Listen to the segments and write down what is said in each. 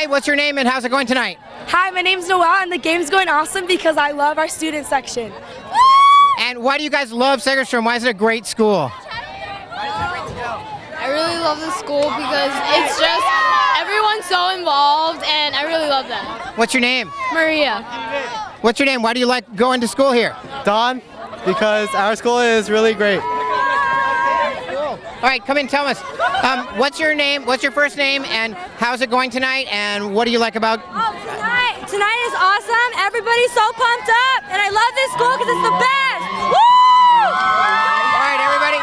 Hi, what's your name and how's it going tonight? Hi, my name's Noelle, and the game's going awesome because I love our student section. And why do you guys love Segerstrom? Why is it a great school? I really love the school because it's just everyone's so involved, and I really love that. What's your name? Maria. What's your name? Why do you like going to school here? Don, because our school is really great. All right, come in, tell us. What's your name? What's your first name? And how's it going tonight? And what do you like about? Tonight is awesome. Everybody's so pumped up, and I love this school because it's the best. Woo! All right, everybody.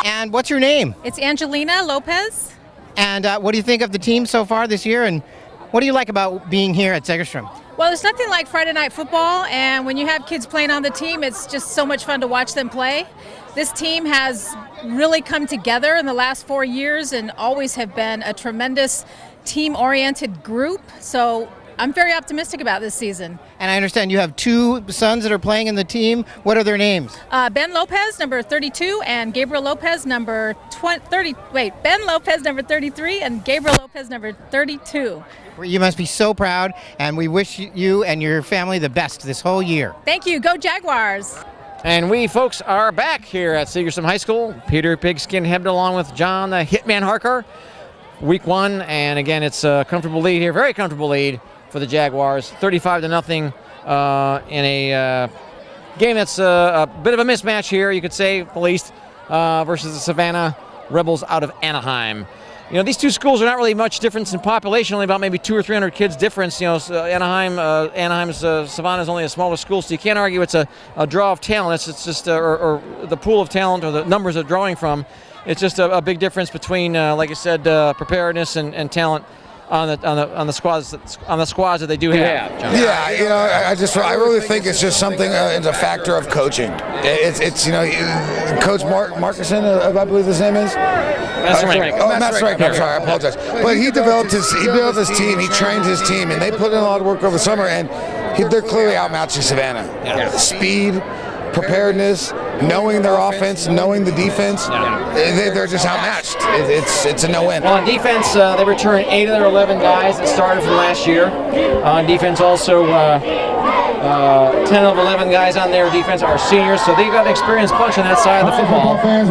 And what's your name? It's Angelina Lopez. And what do you think of the team so far this year? And what do you like about being here at Segerstrom? Well, there's nothing like Friday night football, and when you have kids playing on the team, it's just so much fun to watch them play. This team has really come together in the last 4 years and always have been a tremendous team-oriented group, so I'm very optimistic about this season. And I understand you have two sons that are playing in the team. What are their names? Ben Lopez, number 32, and Gabriel Lopez, number 30. Wait, Ben Lopez, number 33, and Gabriel Lopez, number 32. You must be so proud, and we wish you and your family the best this whole year. Thank you. Go Jaguars! And we folks are back here at Segerstrom High School. Peter Pigskin Hebden along with John the Hitman Harker. Week 1, and again, it's a comfortable lead here, very comfortable lead for the Jaguars, 35-0 in a game that's a bit of a mismatch here, you could say, at least, versus the Savannah Rebels out of Anaheim. You know, these two schools are not really much difference in population, only about maybe 200 or 300 kids difference. You know, Anaheim's Savannah is only a smaller school, so you can't argue it's a draw of talent. It's just or the pool of talent or the numbers they're drawing from. It's just a big difference between, like I said, preparedness and talent on the squads that they do have. Yeah, you know, I really think it's just something. It's a factor of coaching. It's you know, Coach Markuson, I believe his name is. That's right. Oh, that's right. I'm sorry, I apologize. But he developed his team. He trained his team, and they put in a lot of work over the summer. And they're clearly outmatching Savannah. Yeah. Speed, preparedness, knowing their offense, knowing the defense, they're just outmatched. It's a no-win. Well, on defense, they returned 8 of their 11 guys that started from last year. On defense, also 10 of 11 guys on their defense are seniors, so they've got an experienced bunch on that side of the football. And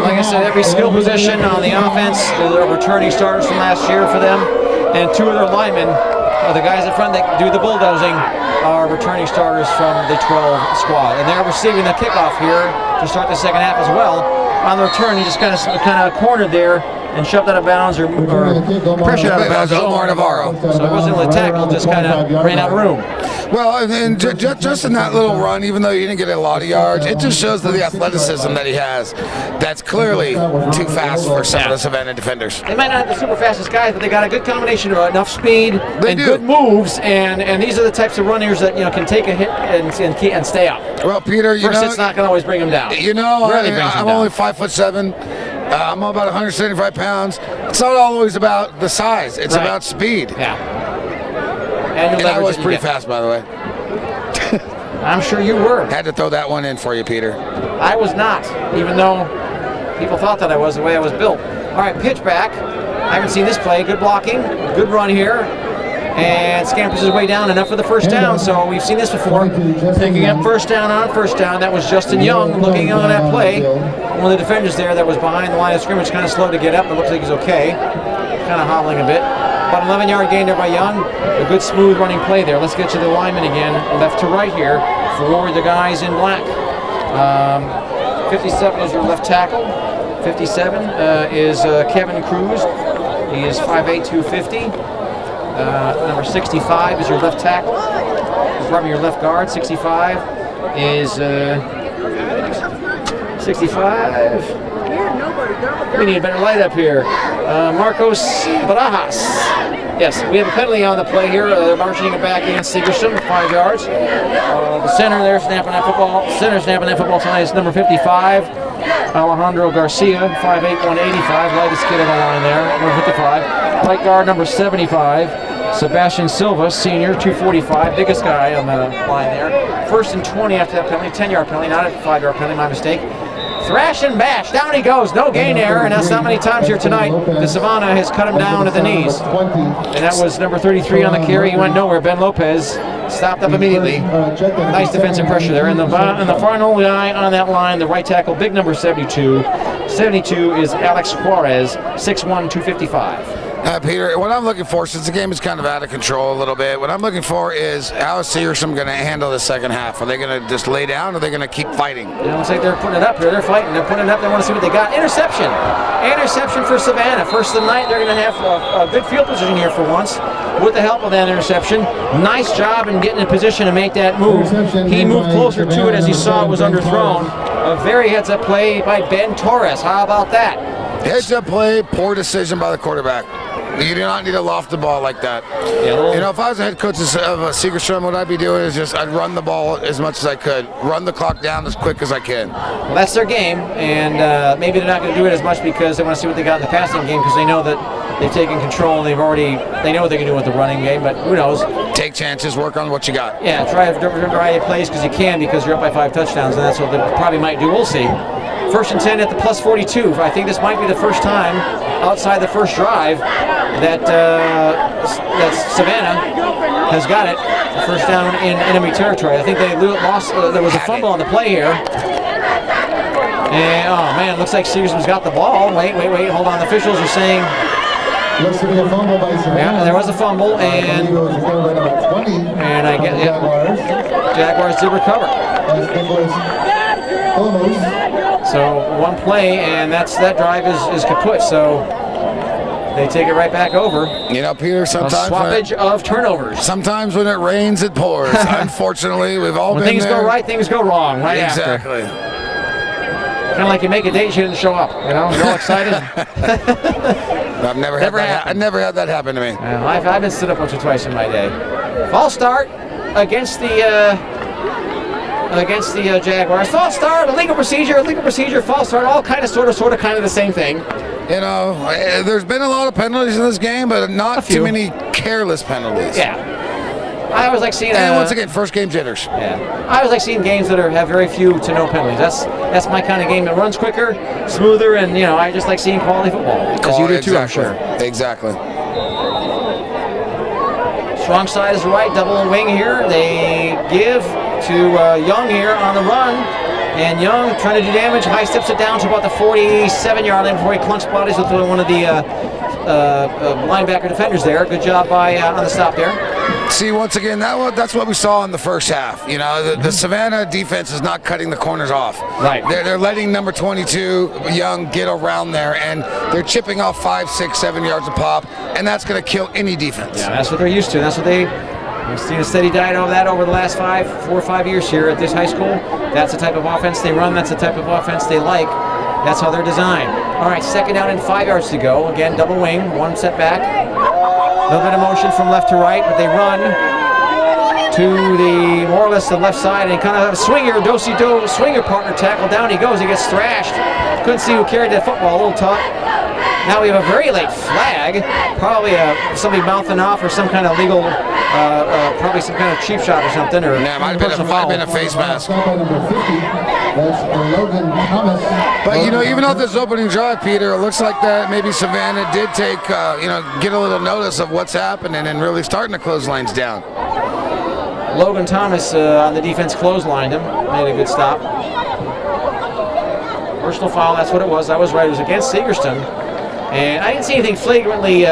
like I said, every skill position on the offense, they're returning starters from last year for them, and 2 of their linemen, the guys in front that do the bulldozing, are returning starters from the 12 squad, and they're receiving the kickoff here to start the second half as well. On the return, he just kind of cornered there and shoved out of bounds or pressured out of bounds. Omar Navarro. So it wasn't really tackled, just kind of ran out of room. Well, and just in that little run, even though he didn't get a lot of yards, it just shows the athleticism that he has. That's clearly too fast for some of the Savannah defenders. They might not have the super fastest guys, but they got a good combination of enough speed and good moves, and these are the types of runners that can take a hit and stay up. Well, Peter, First, it's not going to always bring them down. You know, I'm only 5'7". I'm about 175 pounds. It's not always about the size. It's about speed. Yeah. And I was pretty fast, by the way. I'm sure you were. Had to throw that one in for you, Peter. I was not, even though people thought that I was the way I was built. All right, pitch back. I haven't seen this play. Good blocking. Good run here. And scampers his way down, enough for the first down. So we've seen this before. Picking up first down on first down. That was Justin Young looking on that play. One of the defenders there that was behind the line of scrimmage, kind of slow to get up. It looks like he's okay. Kind of hobbling a bit. About 11-yard gain there by Young. A good smooth running play there. Let's get to the lineman again, left to right here for the guys in black. 57 is your left tackle. 57 is Kevin Cruz. He is 5'8", 250. Number 65 is your left tackle. Pardon me, your left guard. 65 is 65. We need a better light up here. Marcos Barajas. Yes, we have a penalty on the play here. They're marching it back against Segerstrom, 5 yards. The center there snapping that football. Center snapping that football tonight is number 55, Alejandro Garcia, 5'8", 185. Lightest kid on the line there, number 55. Right guard number 75, Sebastian Silva, senior, 245, biggest guy on the line there. 1st and 20 after that penalty, 10-yard penalty, not a 5-yard penalty, my mistake. Thrash and bash. Down he goes. No gain there, and that's not many times here tonight. The Savannah has cut him down at the knees. And that was number 33 on the carry. He went nowhere. Ben Lopez stopped up immediately. Nice defensive pressure there. And the final guy on that line, the right tackle, big number 72. 72 is Alex Juarez, 6'1", 255. Peter, what I'm looking for, since the game is kind of out of control a little bit, what I'm looking for is how is Segerstrom going to handle the second half? Are they going to just lay down, or are they going to keep fighting? It looks like they're putting it up here. They're fighting. They're putting it up. They want to see what they got. Interception. Interception for Savannah. First of the night, they're going to have a good field position here for once with the help of that interception. Nice job in getting in position to make that move. He moved closer to it as he saw it was underthrown. A very heads-up play by Ben Torres. How about that? Heads-up play, poor decision by the quarterback. You do not need to loft the ball like that. Yeah, you know, if I was a head coach of Segerstrom, what I'd be doing is just I'd run the ball as much as I could, run the clock down as quick as I can. Well, that's their game, and maybe they're not going to do it as much because they want to see what they got in the passing game, because they know that they've taken control and they know what they can do with the running game, but who knows? Take chances, work on what you got. Yeah, try a variety of plays because you can, because you're up by 5 touchdowns, and that's what they probably might do. We'll see. First and 10 at the plus 42. I think this might be the first time outside the first drive that Savannah has got it. First down in enemy territory. I think they lost. There was a fumble on the play here. And, oh man, looks like Segerson's got the ball. Wait, hold on. The officials are saying. Looks to be a fumble by Savannah. Yeah, there was a fumble, and I get it. Jaguars did recover. So one play, and that drive is kaput. So they take it right back over. You know, Peter, sometimes a swappage of turnovers. Sometimes when it rains, it pours. Unfortunately, we've all when been things there. go right, things go wrong. Right exactly. After. Kind of like you make a date, you didn't show up. You know, you're all excited. I've never had that happen to me. I've been stood up once or twice in my day. False start against the Jaguars. False start, illegal procedure, false start, all kind of, sort of the same thing. You know, there's been a lot of penalties in this game, but not too many careless penalties. Yeah. I always like seeing. And once again, first game jitters. Yeah. I always like seeing games that have very few to no penalties. That's my kind of game. It runs quicker, smoother, and you know, I just like seeing quality football. As you do too, I'm sure. Exactly. Strong side is right, double wing here. They give to Young here on the run. And Young trying to do damage. High steps it down to about the 47-yard line before he clunks bodies with one of the linebacker defenders there. Good job by on the stop there. See, once again, that's what we saw in the first half. You know, the Savannah defense is not cutting the corners off. Right. They're letting number 22, Young, get around there, and they're chipping off 5, 6, 7 yards a pop, and that's going to kill any defense. Yeah, that's what they're used to. That's what we've seen a steady diet of that over the last 4 or 5 years here at this high school. That's the type of offense they run. That's the type of offense they like. That's how they're designed. All right, second down and 5 yards to go. Again, double wing, one set back. A little bit of motion from left to right, but they run to the more or less the left side, and he kind of have a swinger partner tackle. Down he goes. He gets thrashed. Couldn't see who carried that football. A little tough. Now we have a very late flag, probably somebody mouthing off or some kind of legal, probably some kind of cheap shot or something. Or yeah, might have been a face mask. But you know, even off this opening drive, Peter, it looks like that maybe Savannah did take, get a little notice of what's happening and really starting to close lanes down. Logan Thomas on the defense clotheslined him, made a good stop. Personal foul, that's what it was. I was right. It was against Segerston. And I didn't see anything flagrantly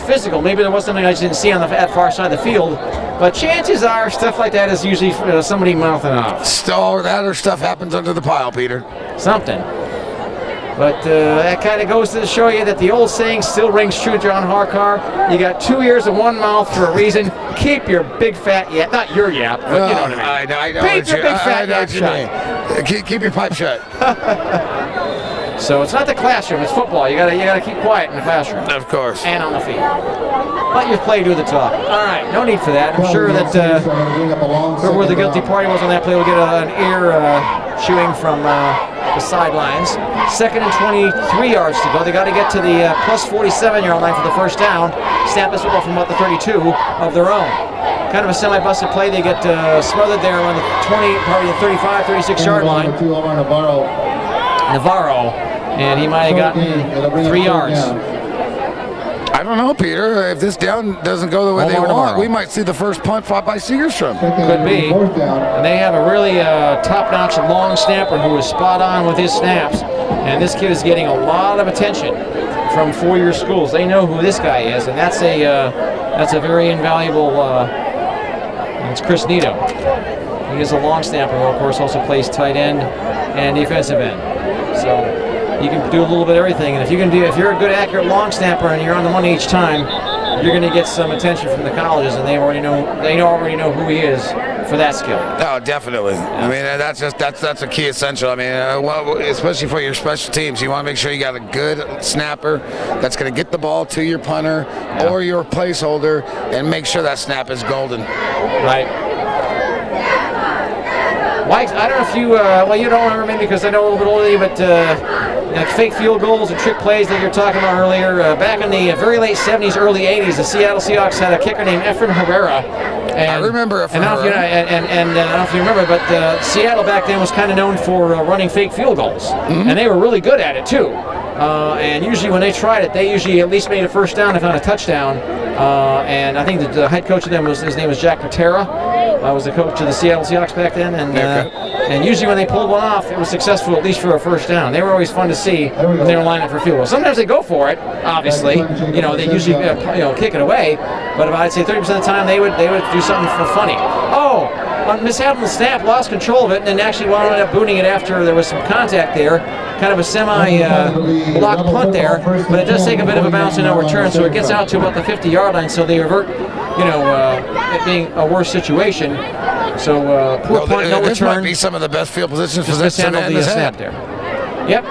physical. Maybe there was something I just didn't see on that far side of the field. But chances are, stuff like that is usually somebody mouthing off. Or stuff happens under the pile, Peter. Something. But that kind of goes to show you that the old saying still rings true, John Harkar. You got 2 ears and 1 mouth for a reason. Keep your big fat yap, not your yap, but you know what I mean. I know Keep your big fat yap shut. Keep your pipe shut. So it's not the classroom; it's football. You gotta keep quiet in the classroom. Of course. And on the field. Let your play do the talk. All right, no need for that. I'm sure that whoever the guilty party was on that play will get an ear chewing from the sidelines. Second and 23 yards to go. They got to get to the plus 47-yard line for the first down. Snap this football from about the 32 of their own. Kind of a semi-busted play. They get smothered there around the 20, probably the 35, 36-yard line. Navarro, and he might have gotten 3 yards. I don't know, Peter. If this down doesn't go the way they want, we might see the first punt fought by Segerstrom. Could be. And they have a really top-notch long snapper who is spot on with his snaps. And this kid is getting a lot of attention from four-year schools. They know who this guy is, and that's a very invaluable. It's Chris Nito. He is a long snapper who, of course, also plays tight end and defensive end. So you can do a little bit of everything, and if you're a good, accurate long snapper and you're on the money each time, you're going to get some attention from the colleges, and they already know who he is for that skill. Oh, definitely. I mean, that's a key essential. I mean, especially for your special teams, you want to make sure you got a good snapper that's going to get the ball to your punter or your placeholder, and make sure that snap is golden. Right. White, I don't know if you, well, you don't remember me because I know a little bit older than you, but like fake field goals and trick plays that you were talking about earlier. Back in the very late 70s, early 80s, the Seattle Seahawks had a kicker named Efren Herrera. And, I remember Efren Herrera. And I don't know if you remember, but Seattle back then was kind of known for running fake field goals. Mm-hmm. And they were really good at it, too. And usually when they tried it, they usually at least made a first down, if not a touchdown. And I think the head coach of them his name was Jack Patera. Was the coach of the Seattle Seahawks back then, and usually when they pulled one off, it was successful at least for a first down. They were always fun to see when they were lining up for field goal. Sometimes they go for it, obviously. You know, they usually kick it away, but I'd say 30% of the time they would do something for funny. Oh, mishandled the snap, lost control of it, and then actually wound up booting it after there was some contact there. Kind of a semi-block punt there, but it does take a bit of a bounce and no return, so it gets out to about the 50-yard line, so they revert, it being a worse situation. So poor punt, no return. This might be some of the best field positions for this mishandled the snap there. Yep,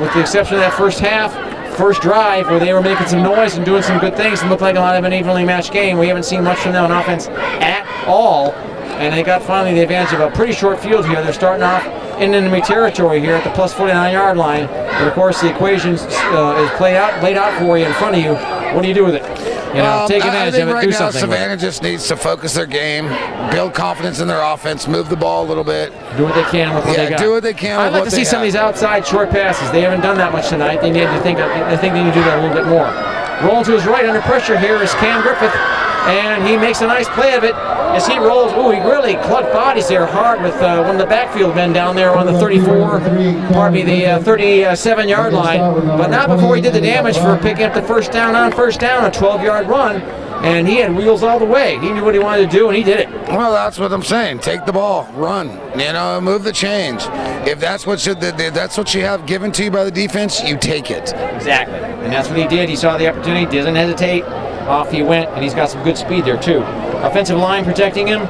with the exception of that first half, first drive where they were making some noise and doing some good things and looked like a lot of an evenly matched game. We haven't seen much from them on offense at all, and they got finally the advantage of a pretty short field here. They're starting off in enemy territory here at the plus 49-yard line. But of course, the equation is laid out for you in front of you. What do you do with it? Take advantage of it. Do something. Savannah just needs to focus their game, build confidence in their offense, move the ball a little bit. Do what they can with what they got. Do what they can. I'd like to see some of these outside short passes. They haven't done that much tonight. They need to think. I think they need to do that a little bit more. Rolling to his right under pressure here is Cam Griffith, and he makes a nice play of it as he rolls. Ooh, he really clubbed bodies there hard with one of the backfield men down there on the 37-yard line, but not before he did the damage for picking up the first down, a 12-yard run, and he had wheels all the way. He knew what he wanted to do, and he did it. Well, that's what I'm saying. Take the ball, run, move the chains. If that's what you have given to you by the defense, you take it. Exactly, and that's what he did. He saw the opportunity, doesn't hesitate. Off he went, and he's got some good speed there, too. Offensive line protecting him.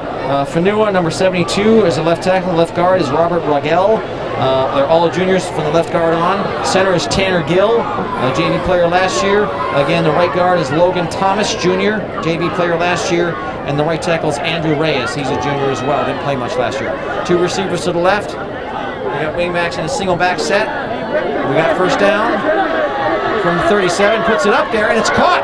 Fanua, number 72, is a left tackle. Left guard is Robert Rogel. They're all juniors from the left guard on. Center is Tanner Gill, a JV player last year. Again, the right guard is Logan Thomas, Jr., JV player last year. And the right tackle is Andrew Reyes. He's a junior as well. Didn't play much last year. Two receivers to the left. We got wingbacks in a single back set. We got first down from 37. Puts it up there, and it's caught.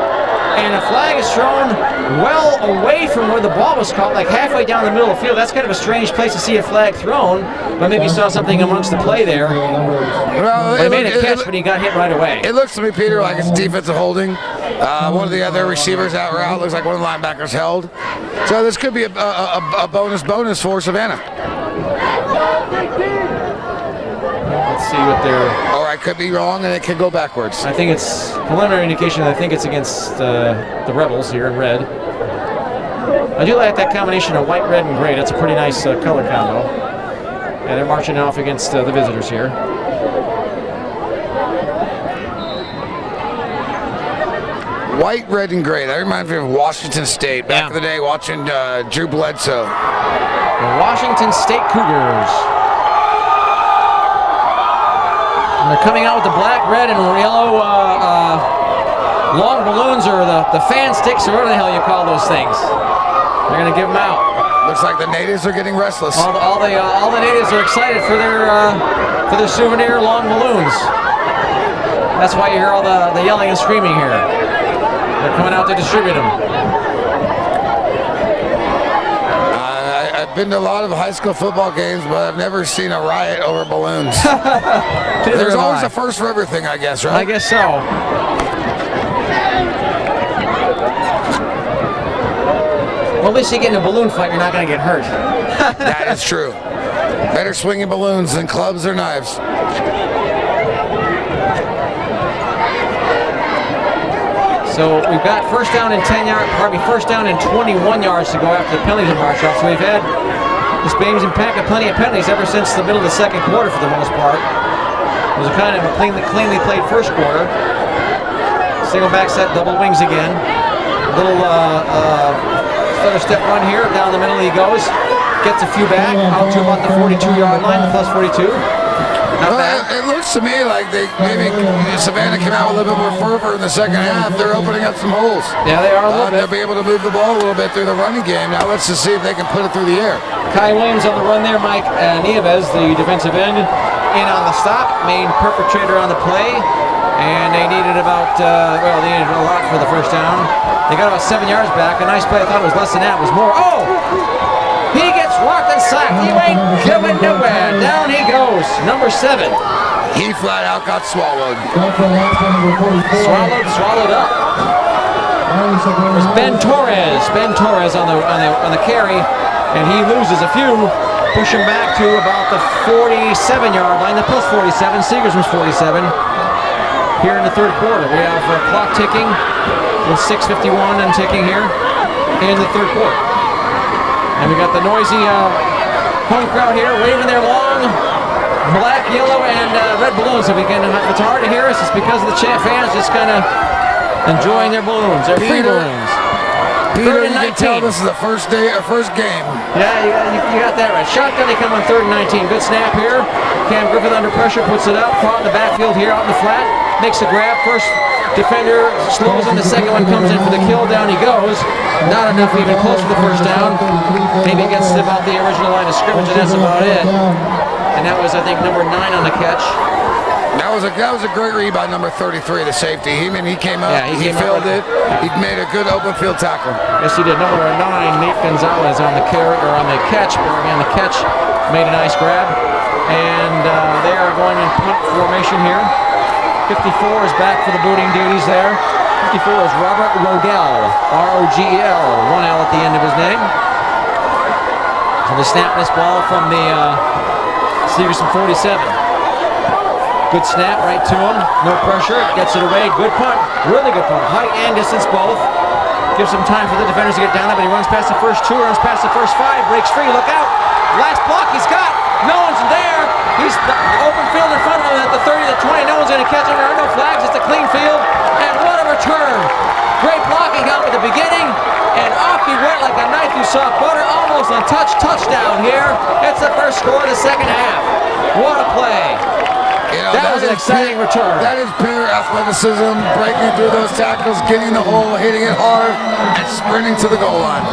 And a flag is thrown well away from where the ball was caught, like halfway down the middle of the field. That's kind of a strange place to see a flag thrown, but maybe saw something amongst the play there. Well, he made a catch, but he got hit right away. It looks to me, Peter, like it's defensive holding. One of the other receivers out route looks like one of the linebackers held. So this could be a bonus for Savannah. Let's see what they're... Or I could be wrong, and it could go backwards. I think it's preliminary indication. I think it's against the Rebels here in red. I do like that combination of white, red, and gray. That's a pretty nice color combo. And they're marching off against the visitors here. White, red, and gray. That reminds me of Washington State. Back in the day, watching Drew Bledsoe. The Washington State Cougars. And they're coming out with the black, red, and yellow long balloons, or the fan sticks, or whatever the hell you call those things. They're going to give them out. Looks like the natives are getting restless. All the natives are excited for their souvenir long balloons. That's why you hear all the yelling and screaming here. They're coming out to distribute them. been to a lot of high school football games, but I've never seen a riot over balloons. There's always a first for everything, I guess, right? I guess so. Well, at least you get in a balloon fight, you're not going to get hurt. That is true. Better swinging balloons than clubs or knives. So we've got first down and 10 yards, probably first down and 21 yards to go after the penalties are marched off. So we've had this game's impacted plenty of penalties ever since the middle of the second quarter for the most part. It was a kind of a cleanly played first quarter. Single back set, double wings again. Little stutter step run here, down the middle he goes. Gets a few back, out to about the 42-yard line, the plus 42. Well, it looks to me like maybe Savannah came out with a little bit more fervor in the second half. They're opening up some holes. Yeah, they are a little bit. They'll be able to move the ball a little bit through the running game. Now let's just see if they can put it through the air. Kai Williams on the run there. Mike Nieves, the defensive end, in on the stop. Main perpetrator on the play. And they needed about, they needed a lot for the first down. They got about 7 yards back. A nice play. I thought it was less than that. It was more. Oh! He gets rocked and sacked. You ain't going nowhere. Down he goes. Number 7. He flat out got swallowed. Swallowed up. It was Ben Torres. Ben Torres on the carry, and he loses a few. Push him back to about the 47-yard line. The plus 47. Seagerson's 47. Here in the third quarter, we have clock ticking with 6:51 and ticking here in the third quarter. And we got the noisy home crowd here waving their long black, yellow, and red balloons. If it's hard to hear us, it's because of the fans just kind of enjoying their balloons, their free balloons. Peter, you can tell this is the first game. Yeah, you got that right. Shotgun, they come on 3rd and 19. Good snap here. Cam Griffith under pressure, puts it up. Caught in the backfield here out in the flat. Makes a grab. First defender slows in. The second one comes in for the kill. Down he goes. Not enough even close to the first down. Maybe he gets about the original line of scrimmage, and that's about it. And that was, I think, number 9 on the catch. That was a great read by number 33, the safety. He came up, yeah, he filled it. He made a good open field tackle. Yes, he did. Number 9, Nate Gonzalez on the catch. But again, the catch made a nice grab. And they are going in punt formation here. 54 is back for the booting duties there. 54 is Robert Rogel, R-O-G-E-L, 1 L at the end of his name. So they snap this ball from the Seagerson 47. Good snap right to him, no pressure, gets it away, good punt, really good punt, height and distance both. Gives him time for the defenders to get down there, but he runs past the first 2, runs past the first 5, breaks free, look out! Last block he's got, no one's there, he's open field in front of him at the 30, the 20, no one's going to catch him, there are no flags, it's a clean field, and what a return! Great blocking out at the beginning, and off he went like a knife through soft butter, almost a touchdown here. It's the first score of the second half. What a play! That was an exciting return. That is pure athleticism, breaking through those tackles, getting the hole, hitting it hard, and sprinting to the goal line.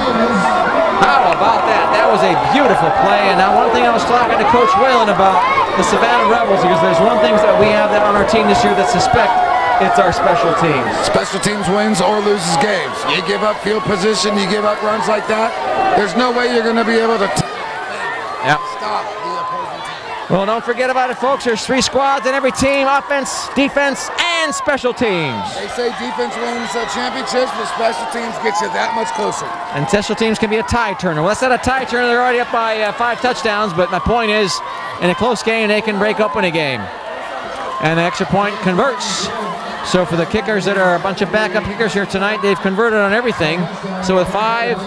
How about that? That was a beautiful play. And now one thing I was talking to Coach Whalen about the Savannah Rebels, because there's one thing that we have that on our team this year that suspect it's our special teams. Special teams wins or loses games. You give up field position, you give up runs like that, there's no way you're going to be able to stop the opposing team. Well, don't forget about it, folks. There's 3 squads in every team: offense, defense, and special teams. They say defense wins championships, but special teams get you that much closer. And special teams can be a tie turner. Well, that's not a tie turner. They're already up by 5 touchdowns, but my point is, in a close game, they can break open a game. And the extra point converts. So for the kickers that are a bunch of backup kickers here tonight, they've converted on everything. So with 5,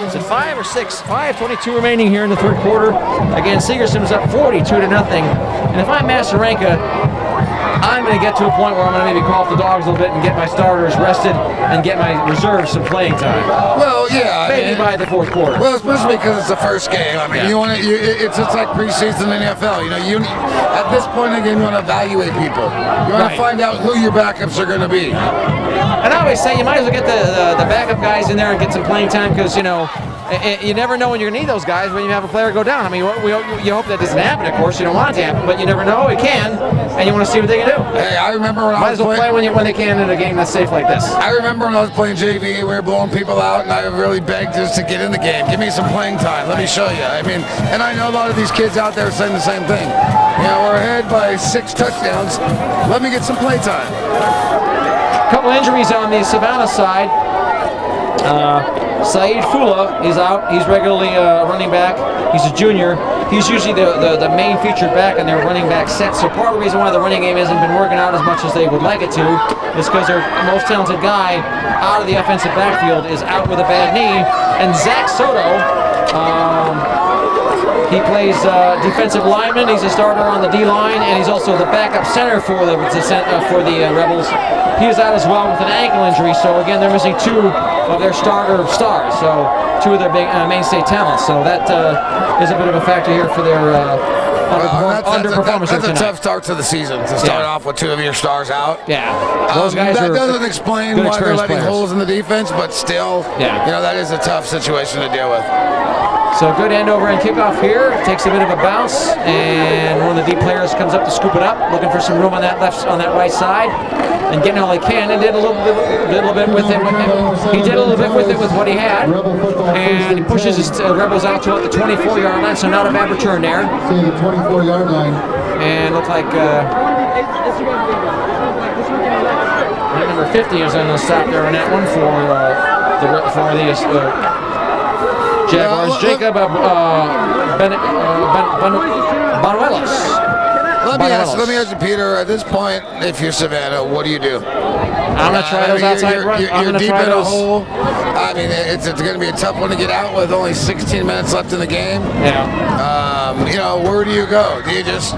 is it 5 or 6? 5:22 remaining here in the third quarter. Again, Seagerson's up 42-0. And if I'm Masarenka, I'm going to get to a point where I'm going to maybe call off the dogs a little bit and get my starters rested and get my reserves some playing time. Well, yeah. Maybe by the fourth quarter. Well, especially because it's the first game. I mean, it's just like preseason in the NFL. At this point in the game, you want to evaluate people. You want to find out who your backups are going to be. And I always say you might as well get the backup guys in there and get some playing time because, you never know when you're going to need those guys when you have a player go down. I mean, you hope that doesn't happen, of course. You don't want it to happen, but you never know. It can, and you want to see what they can do. Hey, I remember when Might I as was well playing. play when they can in a game that's safe like this. I remember when I was playing JV, we were blowing people out, and I really begged just to get in the game. Give me some playing time. Let me show you. I mean, and I know a lot of these kids out there are saying the same thing. You know, we're ahead by 6 touchdowns. Let me get some play time. A couple injuries on the Savannah side. Saeed Fula is out. He's regularly running back. He's a junior. He's usually the main featured back in their running back set. So part of the reason why the running game hasn't been working out as much as they would like it to is because their most talented guy out of the offensive backfield is out with a bad knee. And Zach Soto, he plays defensive lineman. He's a starter on the D-line, and he's also the backup center for the Rebels. He is out as well with an ankle injury. So again, they're missing 2 of their starter stars. So 2 of their big mainstay talents. So that is a bit of a factor here for their underperformance. That's a tough start to the season to start off with 2 of your stars out. Yeah, those guys that are doesn't explain why they're letting players. holes in the defense, but still, you know, that is a tough situation to deal with. So good end over and kickoff here. Takes a bit of a bounce, and one of the deep players comes up to scoop it up, looking for some room on that right side, and getting all he can. And did a little bit with it. He did a little bit with it with what he had, and he pushes his Rebels out to the 24-yard line. So not a bad return there. See the 24-yard line. And looked like number 50 is going to stop there on that one for the Jaguars. Jacob Banuelos. Let me ask you, Peter, at this point, if you're Savannah, what do you do? I'm going to try those outside runs. You're deep in a hole. I mean, it's going to be a tough one to get out with only 16 minutes left in the game. Yeah. You know, where do you go? Do you just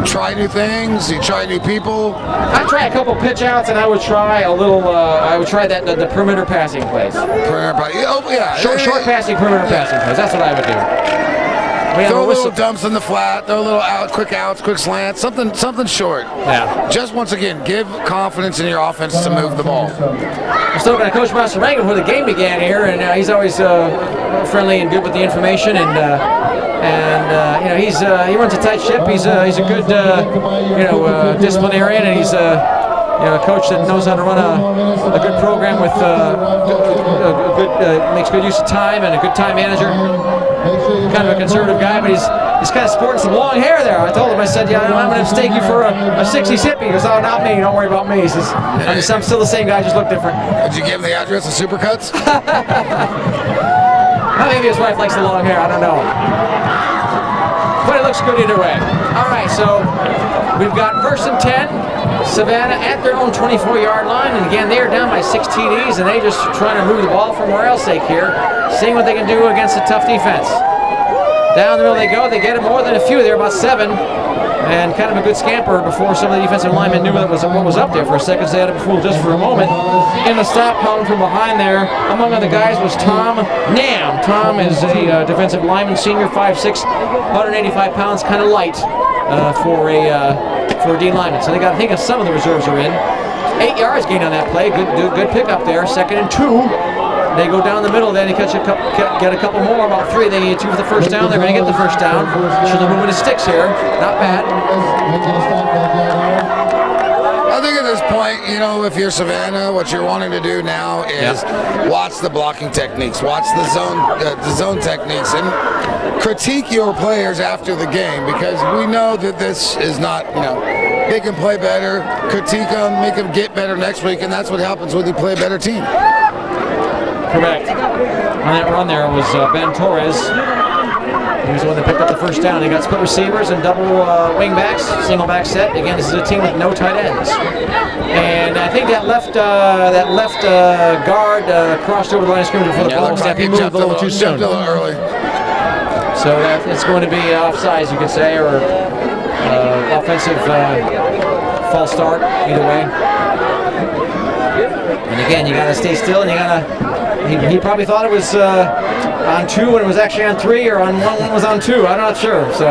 try new things? Do you try new people? I try a couple pitch outs, and I would try a little. I would try the perimeter passing plays. Perimeter passing. Oh yeah. Short passing, perimeter passing plays. That's what I would do. Throw little dumps in the flat. Throw a little quick outs, quick slants. Something short. Yeah. Just once again, give confidence in your offense to move the ball. I'm still going to Coach Masteranga before the game began here, and he's always friendly and good with the information, and you know he runs a tight ship. He's a good disciplinarian, and he's a coach that knows how to run a good program with makes good use of time and a good time manager. Kind of a conservative guy, but he's kind of sporting some long hair there. I told him, I said, yeah, I'm going to mistake you for a 60s hippie. He goes, oh, not me. Don't worry about me. He says, I'm still the same guy, just look different. Did you give him the address of Supercuts? Maybe his wife likes the long hair. I don't know. But it looks good either way. All right, so we've got 1st and 10. Savannah at their own 24-yard line, and again, they are down by 6 TDs, and they just trying to move the ball for morale's sake here, seeing what they can do against a tough defense. Down the middle they go. They get it more than a few. They're about 7, and kind of a good scamper before some of the defensive linemen knew what was up there for a second. So they had it fooled just for a moment. In the stop column from behind there, among other guys, was Tom Nam. Tom is a defensive lineman, senior, 5'6", 185 pounds, kind of light for a D lineman. So they got, I think, some of the reserves are in. 8 yards gained on that play. Good pickup there. 2nd and 2. They go down the middle. Then they get a couple more. About 3. They need 2 for the first down. They're going to get the first down. So they're moving the sticks here. Not bad. I think at this point, you know, if you're Savannah, what you're wanting to do now is watch the blocking techniques, watch the zone techniques, and critique your players after the game, because we know that this is not, you know, they can play better, critique them, make them get better next week, and that's what happens when you play a better team. Correct. On that run there was Ben Torres. He was the one that picked up the first down. They got split receivers and double wing backs, single back set. Again, this is a team with no tight ends. And I think that left guard crossed over the line of scrimmage before the ball snap. He moved a little too soon. Early. So it's going to be offsides, you could say, or offensive false start, either way. And again, you got to stay still, and you got to He probably thought it was on 2 when it was actually on 3, or on 1 when it was on 2. I'm not sure. So,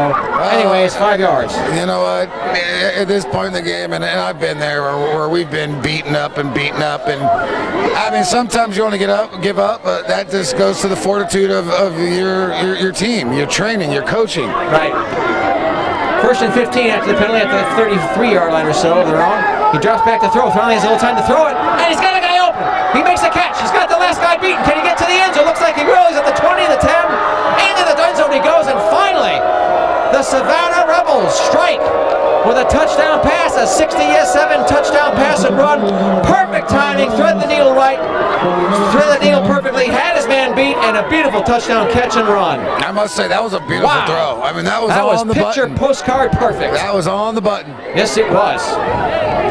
anyways, 5 yards. You know what? At this point in the game, and I've been there where we've been beaten up, and I mean, sometimes you want to give up, but that just goes to the fortitude of your team, your training, your coaching. Right. 1st and 15 after the penalty at the 33-yard line or so of their own. He drops back to throw. Finally has a little time to throw it, and he's got a guy open. He makes the catch. He's got the last guy beaten. Can he get to the end zone? Looks like he will. He's at the 20, the 10, into the end zone he goes, and finally, the Savannah Rebels strike with a touchdown pass, a 67 touchdown pass and run. Perfect timing, thread the needle right, thread the needle perfectly, had his man beat, and a beautiful touchdown catch and run. I must say, that was a beautiful throw. I mean, that was on the picture button. Postcard perfect. That was on the button. Yes, it was.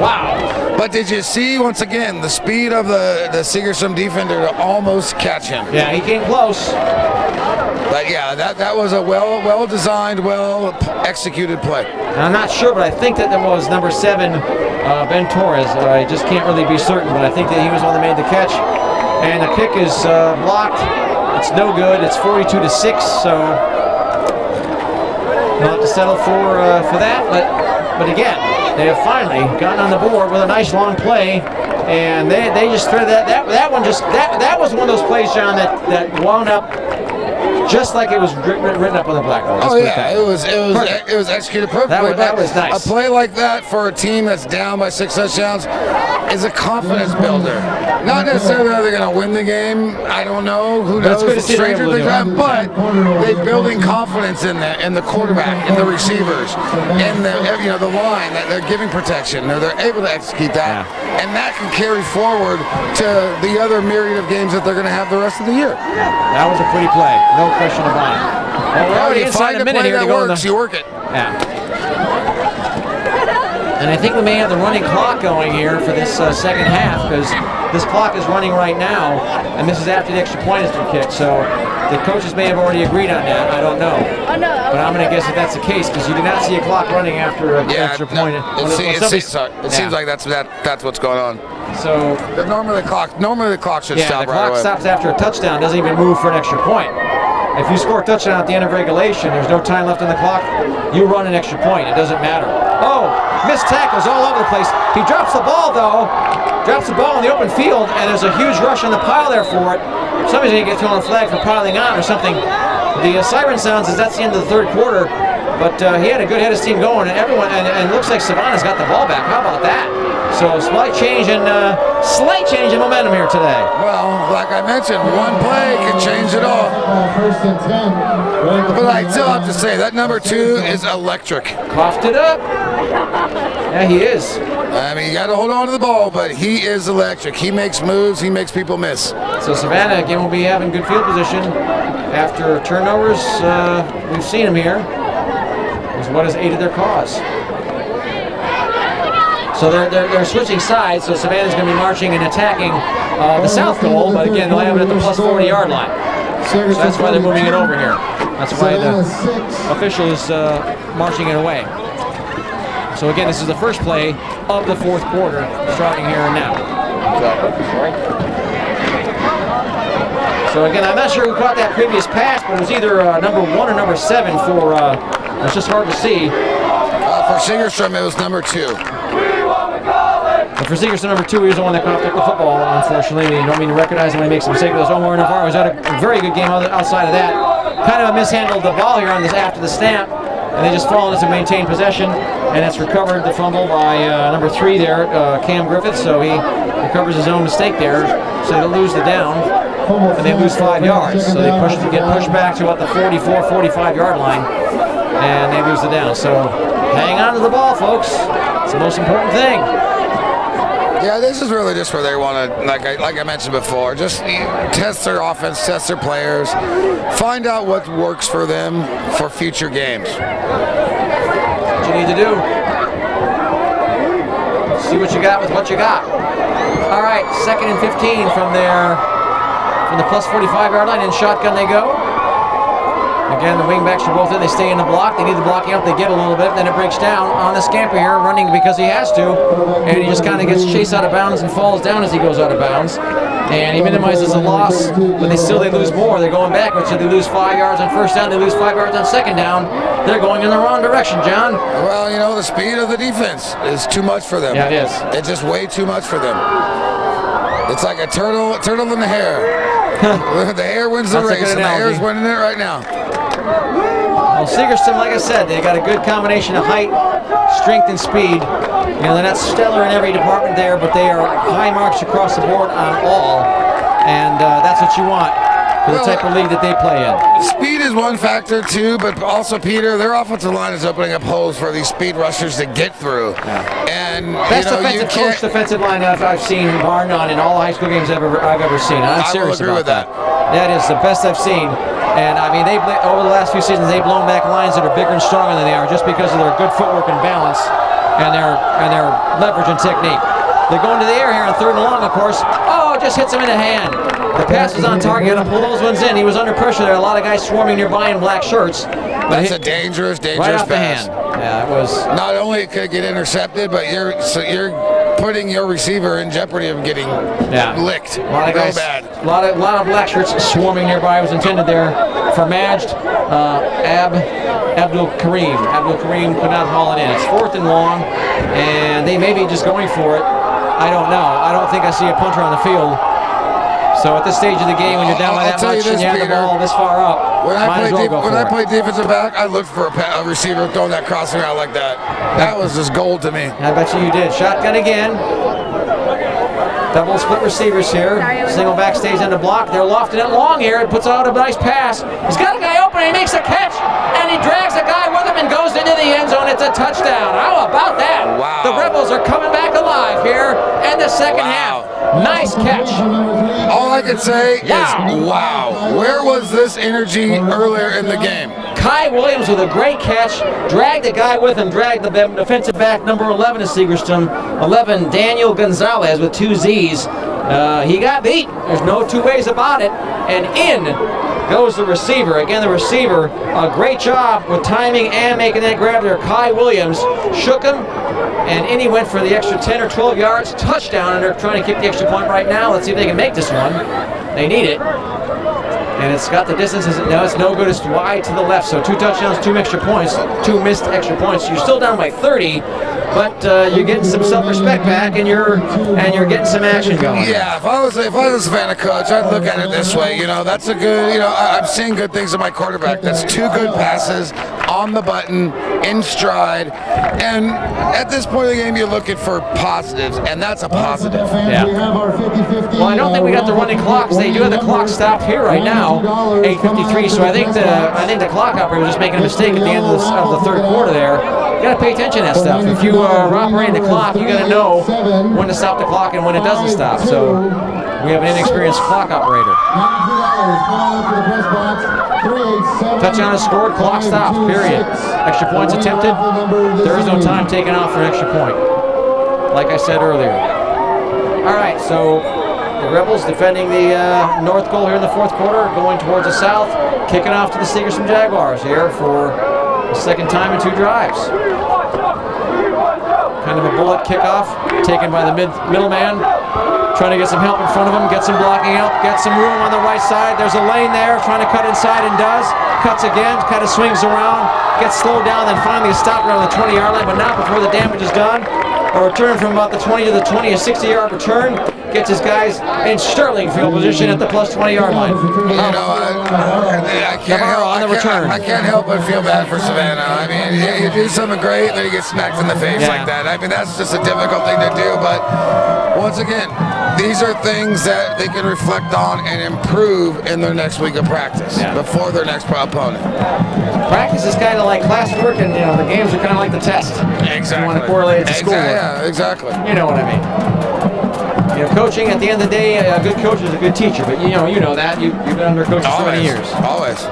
Wow. But did you see, once again, the speed of the Segerstrom defender to almost catch him? Yeah, he came close. But yeah, that was a well-designed, well-executed play. I'm not sure, but I think that there was number 7, Ben Torres. I just can't really be certain, but I think that he was the one that made the catch. And the kick is blocked. It's no good. It's 42-6, so we'll have to settle for that. But again, they have finally gotten on the board with a nice long play, and they just threaded that one. That was one of those plays, John, that wound up just like it was written up on the blackboard. Oh yeah, it was executed perfectly. That was nice. A play like that for a team that's down by 6 touchdowns is a confidence builder. Not necessarily that they're going to win the game. I don't know. Who knows? Stranger things happen. But they're building confidence in the quarterback, in the receivers, in the line. That they're giving protection. They're able to execute that, and that can carry forward to the other myriad of games that they're going to have the rest of the year. That was a pretty play. No question about it. Well, we're already inside a minute here to go. You work it. Yeah. And I think we may have the running clock going here for this second half, because this clock is running right now, and this is after the extra point has been kicked. So the coaches may have already agreed on that. I don't know. But I'm going to guess that that's the case, because you do not see a clock running after an extra point. It seems like that's what's going on. So normally the clock should stop right away. the clock stops after a touchdown. Doesn't even move for an extra point. If you score a touchdown at the end of regulation, there's no time left on the clock, you run an extra point. It doesn't matter. Oh, missed tackles all over the place. He drops the ball, though. Drops the ball in the open field, and there's a huge rush on the pile there for it. Somebody's going to get thrown a flag for piling on or something. The siren sounds as that's the end of the third quarter, but he had a good head of steam going, and everyone, and it looks like Savannah's got the ball back. How about that? So slight change in momentum here today. Well, like I mentioned, one play can change it all. First and 10. But I still have to say that number 2 is electric. Coughed it up. Yeah, he is. I mean, you got to hold on to the ball, but he is electric. He makes moves. He makes people miss. So Savannah again will be having good field position after turnovers. We've seen them here. Is what has aided their cause. So they're switching sides. So Savannah's going to be marching and attacking the south goal, but again they'll have it at the plus 40-yard line. So that's why they're moving it over here. That's why the official is marching it away. So again, this is the first play of the fourth quarter, starting here and now. So again, I'm not sure who caught that previous pass, but it was either number 1 or number 7 for, it's just hard to see. For Segerstrom, it was number 2. But for Segerstrom, number 2, he was the one that coughed up the football, unfortunately. You don't mean to recognize him when he makes a mistake. It was Omar Navarro. He's had a very good game outside of that. Kind of mishandled the ball here on this after the snap, and they just fall into maintain possession, and it's recovered the fumble by number 3 there, Cam Griffith. So he recovers his own mistake there. So they lose the down, and they lose 5 yards. So they get pushed back to about the 44, 45-yard line, and they lose the down. So hang on to the ball, folks. It's the most important thing. Yeah, this is really just where they want to, like I mentioned before, just test their offense, test their players, find out what works for them for future games. What you need to do. See what you got with what you got. All right, 2nd and 15 from the plus 45-yard line. In shotgun they go. Again, the wingbacks are both in. They stay in the block. They need the blocking up. They get a little bit. Then it breaks down on the scamper here, running because he has to. And he just kind of gets chased out of bounds and falls down as he goes out of bounds. And he minimizes the loss, but they lose more. They're going backwards, so they lose 5 yards on first down, they lose 5 yards on second down. They're going in the wrong direction, John. Well, you know, the speed of the defense is too much for them. Yeah, it is. It's just way too much for them. It's like a turtle in the hare. The hare wins the race, and the hare's winning it right now. Well, Segerson, like I said, they got a good combination of height, strength, and speed. You know, they're not stellar in every department there, but they are high marks across the board on all, and that's what you want for the type of league that they play in. Speed is one factor too, but also, Peter, their offensive line is opening up holes for these speed rushers to get through. And best defensive line I've seen, bar none, in all high school games I've ever seen. I'm serious about that. That is the best I've seen. And I mean, over the last few seasons, they've blown back lines that are bigger and stronger than they are, just because of their good footwork and balance, and their leverage and technique. They're going to the air here on 3rd and long, of course. Oh, it just hits him in the hand. The pass was on target. Got to pull those ones in. He was under pressure there. A lot of guys swarming nearby in black shirts. That's a dangerous right off pass. the hand. Yeah, it was. Not only could it get intercepted, but you're putting your receiver in jeopardy of getting licked. A lot of guys, bad. A lot of black shirts swarming nearby. It was intended there for Majd Abdul Kareem. Abdul Kareem could not haul it in. It's 4th and long, and they may be just going for it. I don't know. I don't think I see a punter on the field. So at this stage of the game, when you're down by that much and you have the ball this far up, when I play defensive back, I looked for a receiver throwing that crossing route like that. That was just gold to me. I bet you did. Shotgun again. Double split receivers here. Single back stays in the block. They're lofting it long here. It puts out a nice pass. He's got a guy open. He makes a catch, and he drags a guy with him and goes into the end zone. It's a touchdown. How about that? Wow. The Rebels are coming back alive here in the second half. Nice catch. All I can say is, wow. Where was this energy earlier in the game? Kai Williams with a great catch, dragged the guy with him, dragged the defensive back, number 11 is Segerstrom, 11, Daniel Gonzalez with 2 Z's. He got beat. There's no two ways about it. And in goes the receiver. Again, the receiver, a great job with timing and making that grab there. Kai Williams shook him, and in he went for the extra 10 or 12 yards, touchdown, and they're trying to kick the extra point right now. Let's see if they can make this one. They need it. And it's got the distance. No, it's no good. It's wide to the left. So 2 touchdowns, 2 extra points, 2 missed extra points. You're still down by 30, but you're getting some self-respect back, and you're getting some action going. Yeah, if I was a Savannah coach, I'd look at it this way. You know, that's a good. You know, I'm seeing good things in my quarterback. That's 2 good passes on the button, in stride, and at this point of the game, you're looking for positives, and that's a positive. Yeah. Well, I don't think we got the running clocks. They do have the clock stopped here right now, 8:53. So I think the clock operator was just making a mistake at the end of the third quarter there. You got to pay attention to that stuff. If you are operating the clock, you got to know when to stop the clock and when it doesn't stop. So we have an inexperienced clock operator. Touchdown is scored, clock stopped, period. Extra points attempted. There is no time taken off for an extra point, like I said earlier. All right, so the Rebels defending the north goal here in the fourth quarter, going towards the south, kicking off to the Segerstrom Jaguars here for the second time in 2 drives. Kind of a bullet kickoff taken by the middleman, trying to get some help in front of him, get some blocking help, get some room on the right side. There's a lane there, trying to cut inside and does. Cuts again, kind of swings around, gets slowed down, then finally stopped around the 20-yard line, but not before the damage is done. A return from about the 20 to the 20, a 60-yard return. Gets his guys in sterling field position at the plus 20-yard line. You know, I can't help but feel bad for Savannah. I mean, you do something great, then you get smacked in the face like that. I mean, that's just a difficult thing to do, but once again, these are things that they can reflect on and improve in their next week of practice before their next opponent. Practice is kind of like classwork, and you know the games are kind of like the test. Exactly. You want to correlate it to schoolwork. Yeah, exactly. You know what I mean. You know, coaching at the end of the day, a good coach is a good teacher. But you know that you've been under coaches for many years. Always. So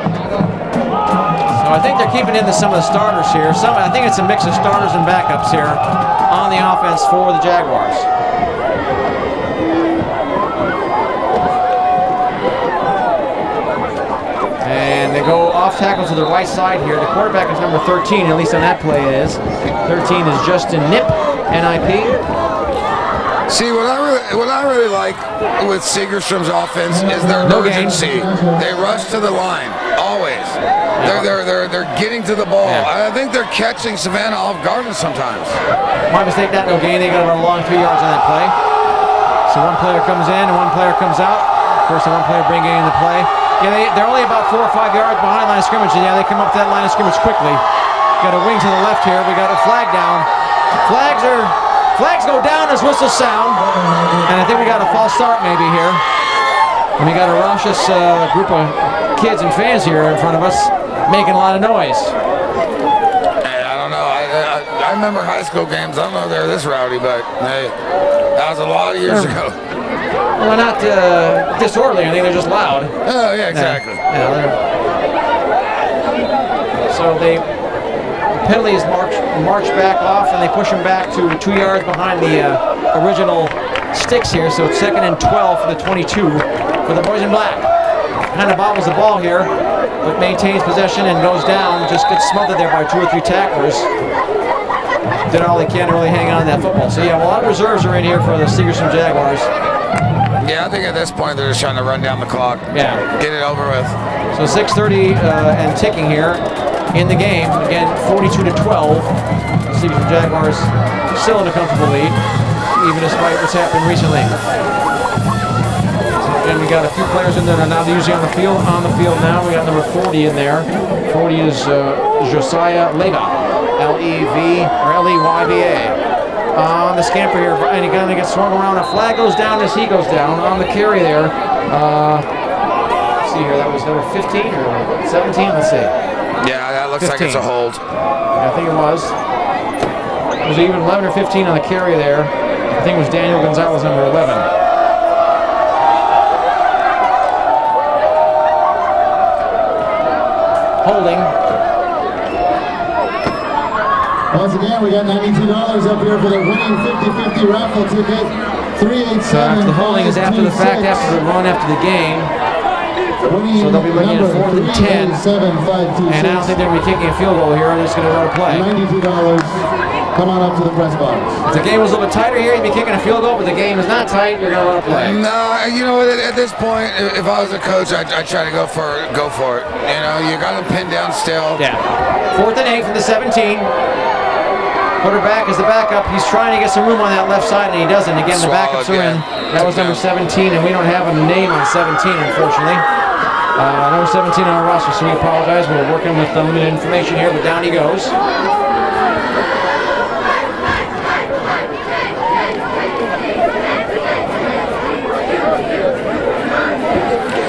I think they're keeping in some of the starters here. I think it's a mix of starters and backups here on the offense for the Jaguars. And they go off tackle to the right side here. The quarterback is number 13, at least on that play it is. 13 is Justin Nip, NIP. See, what I really like with Segerstrom's offense is their urgency. They rush to the line always. They're getting to the ball. I think they're catching Savannah off guard sometimes. My mistake, that no gain. They got about a long 3 yards on that play. So one player comes in and one player comes out. Of course, the one player bringing in the play. Yeah, they're only about 4 or 5 yards behind line of scrimmage, and yeah, they come up to that line of scrimmage quickly. Got a wing to the left here. We got a flag down. Flags go down as whistles sound, and I think we got a false start maybe here. And we got a raucous group of kids and fans here in front of us making a lot of noise. Hey, I don't know. I remember high school games. I don't know if they're this rowdy, but hey, that was a lot of years ago. Well, they're not disorderly. I think they're just loud. Oh yeah, exactly. So the penalty is marched back off, and they push him back to 2 yards behind the original sticks here. So it's 2nd and 12 for the 22 for the boys in black. Kind of bobbles the ball here, but maintains possession and goes down. Just gets smothered there by 2 or 3 tacklers. Did all they can to really hang on to that football. So yeah, a lot of reserves are in here for the Segerstrom Jaguars. Yeah, I think at this point they're just trying to run down the clock. Yeah. Get it over with. So 6:30 and ticking here in the game. Again, 42-12. The Segerstrom Jaguars still in a comfortable lead, even despite what's happened recently. And we got a few players in there that are now usually on the field. On the field now, we got number 40 in there. 40 is Josiah Leyva, Leyva. On the scamper here, and again, they get swung around. A flag goes down as he goes down on the carry there. Let's see here, that was number 15 or 17. Let's see. Yeah, that looks 15. like it's a hold. I think it was. It was even 11 or 15 on the carry there. I think it was Daniel Gonzalez, number 11. Holding. Once again, we got $92 up here for the winning 50-50 raffle ticket. 387. So after the holding is after the fact, after the run, after the game. So they'll be looking at 4th and 10. And I don't think they'll be kicking a field goal here. They're just going to run a play. $92. Come on up to the press box. If the game was a little bit tighter here, you'd be kicking a field goal, but the game is not tight, you're going to run a play. No, you know, at this point, if I was a coach, I'd try to go for it. You know, you got to pin down still. Yeah. 4th and 8 from the 17. Quarterback is the backup. He's trying to get some room on that left side, and he doesn't. Again, the backups are in. That was number 17, and we don't have a name on 17, unfortunately. Number 17 on our roster, so we apologize. We're working with limited information here, but down he goes.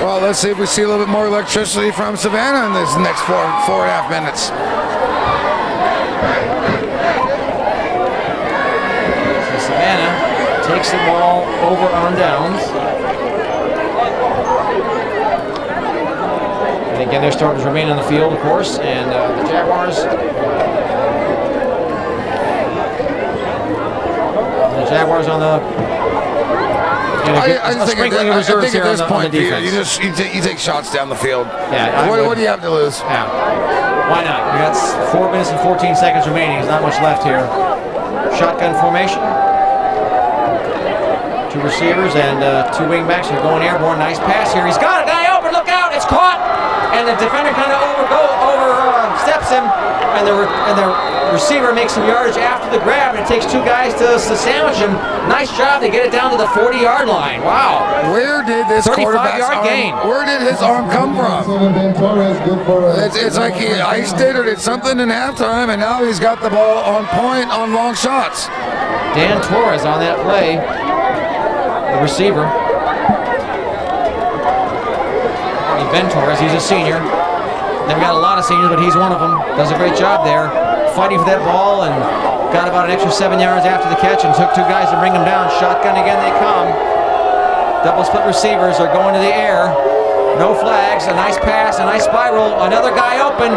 Well, let's see if we see a little bit more electricity from Savannah in this next four and a half minutes. Takes the ball over on downs. And again, their starters remain on the field, of course, and the Jaguars. The Jaguars on the. I think at this point, you take shots down the field. Yeah. What do you have to lose? Yeah. Why not? We got 4 minutes and 14 seconds remaining. There's not much left here. Shotgun formation. 2 receivers and 2 wingbacks are going airborne. Nice pass here. He's got a guy open. Look out! It's caught, and the defender kind of oversteps him, and the receiver makes some yardage after the grab. And it takes 2 guys to sandwich him. Nice job to get it down to the 40-yard line. Wow! Where did this 35-yard gain? Where did his arm come from? It's like he iced it or did something in halftime, and now he's got the ball on point on long shots. Dan Torres on that play. The receiver. Ben Torres, he's a senior. They've got a lot of seniors, but he's one of them. Does a great job there, fighting for that ball, and got about an extra 7 yards after the catch and took 2 guys to bring him down. Shotgun again they come. Double split receivers are going to the air. No flags, a nice pass, a nice spiral. Another guy open,